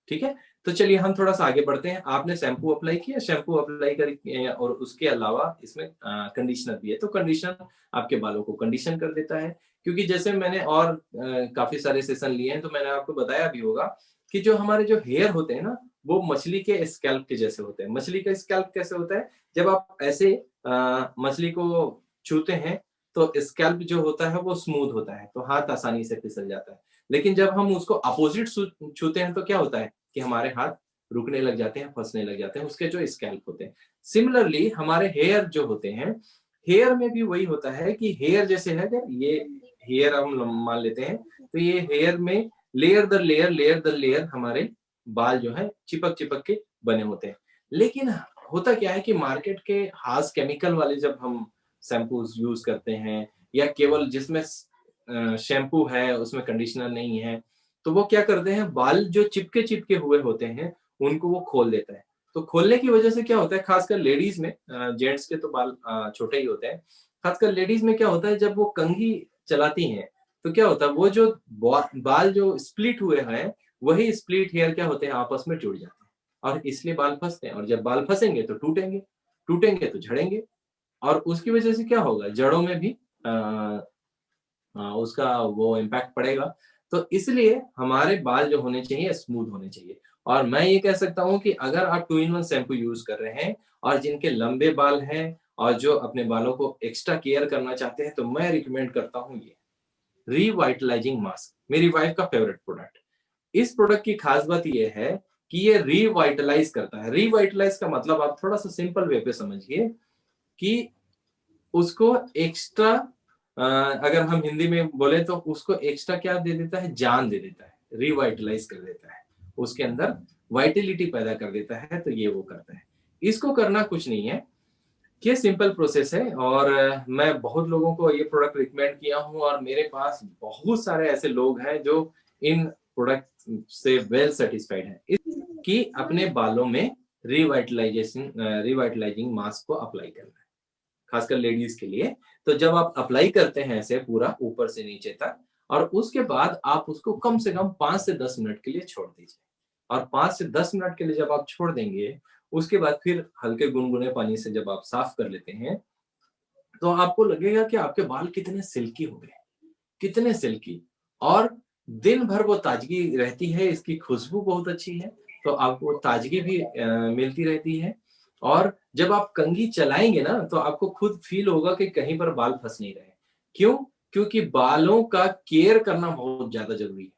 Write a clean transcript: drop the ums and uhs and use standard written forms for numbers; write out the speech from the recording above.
ठीक है? तो चलिए हम थोड़ा-सा आगे बढ़ते हैं। आपने शैम्पू अप्लाई किया, शैम्पू अप्लाई करके और उसके अलावा इसमें कंडीशनर भी है। तो कंडीशनर आपके बालों को कंडीशन कर देता है, क्योंकि जैसे मैंने और काफ़ी सारे सेशन लिए हैं, तो मैंने आपको बताया भी होगा कि जो हमारे जो हेयर होते हैं ना, वो मछली के स्कैल्प के जैसे होते हैं। मछली का स्कैल्प कैसे होता है? जब आप ऐसे मछली को छूते हैं, तो स्कैल्प जो होता है वो स्मूथ होता है, तो हाथ आसानी से फिसल जाता है। लेकिन जब हम उसको अपोज़िट छूते हैं तो क्या होता है कि हमारे हाथ रुकने लग जाते हैं, फँसने लग जाते हैं, उसके जो स्कैल्प होते हैं। सिमिलरली हमारे हेयर जो होते हैं, हेयर में भी वही होता है कि हेयर जैसे है अगर ये हेयर हम मान लेते हैं, तो ये हेयर में लेयर दर लेयर हमारे बाल जो हैं चिपक-चिपक के बने होते हैं। लेकिन होता क्या है कि मार्केट के हार्श केमिकल वाले जब हम शैम्पूज़ यूज़ करते हैं या केवल जिसमें शैम्पू है, उसमें कंडीशनर नहीं है, तो वो क्या करते हैं बाल जो चिपके-चिपके हुए होते हैं, उनको वो खोल देता है। तो खोलने की वजह से क्या होता है खासकर लेडीज़ में जेंट्स के तो बाल छोटे ही होते हैं। खासकर लेडीज़ में क्या होता है जब वो कंघी चलाती हैं, तो क्या होता है वो जो बाल जो स्प्लिट हुए हैं, वही स्प्लिट हेयर क्या होते हैं आपस में जुड़ जाते हैं और इसलिए बाल फँसते हैं और जब बाल फँसेंगे तो टूटेंगे, टूटेंगे तो झड़ेंगे और उसकी वजह से क्या होगा जड़ों में भी अ उसका वो इम्पैक्ट पड़ेगा। तो इसलिए हमारे बाल जो होने चाहिए स्मूथ होने चाहिए और मैं ये कह सकता हूँ कि अगर आप 2 इन 1 शैम्पू यूज़ कर रहे हैं और जिनके लंबे बाल हैं और जो अपने बालों को एक्स्ट्रा केयर करना चाहते हैं, तो मैं रिकमेंड करता हूँ ये रिवाइटलाइजिंग मास्क, मेरी वाइफ का फेवरेट प्रोडक्ट। इस प्रोडक्ट की खास बात ये है कि ये रिवाइटलाइज़ करता है। रिवाइटलाइज़ का मतलब आप थोड़ा-सा सिंपल वे पे समझिए कि उसको एक्स्ट्रा अगर हम हिंदी में बोले तो उसको एक्स्ट्रा क्या दे देता है? जान दे देता है, रिवाइटलाइज़ कर देता है। उसके अंदर वाइटैलिटी पैदा कर देता है, तो ये वो करता है। इसको करना कुछ नहीं है, ये सिंपल प्रोसेस है और मैं बहुत लोगों को ये प्रोडक्ट रिकमेंड किया हूँ और मेरे पास बहुत सारे ऐसे लोग हैं जो इन प्रोडक्ट से वेल सैटिस्फाइड हैं। इस कि अपने बालों में रिवाइटलाइजिंग मास्क को अप्लाई करना है। खासकर लेडीज के लिए। तो जब आप अप्लाई करते हैं ऐसे पूरा ऊपर से नीचे तक और उसके बाद आप उसको कम से कम 5 से 10 मिनट के लिए छोड़ दीजिए। और 5 से 10 मिनट के लिए जब आप छोड़ देंगे, उसके बाद फिर हल्के गुनगुने पानी से जब आप साफ कर लेते हैं, तो आपको लगेगा कि आपके बाल कितने सिल्की हो गए, कितने सिल्की और दिन भर वो ताज़गी रहती है, इसकी खुशबू बहुत अच्छी है, तो आपको ताज़गी भी मिलती रहती है और जब आप कंघी चलाएँगे ना, तो आपको खुद फ़ील होगा कि कहीं पर बाल फँस नहीं रहे। क्यों? क्योंकि बालों का केयर करना बहुत ज़्यादा ज़रूरी है।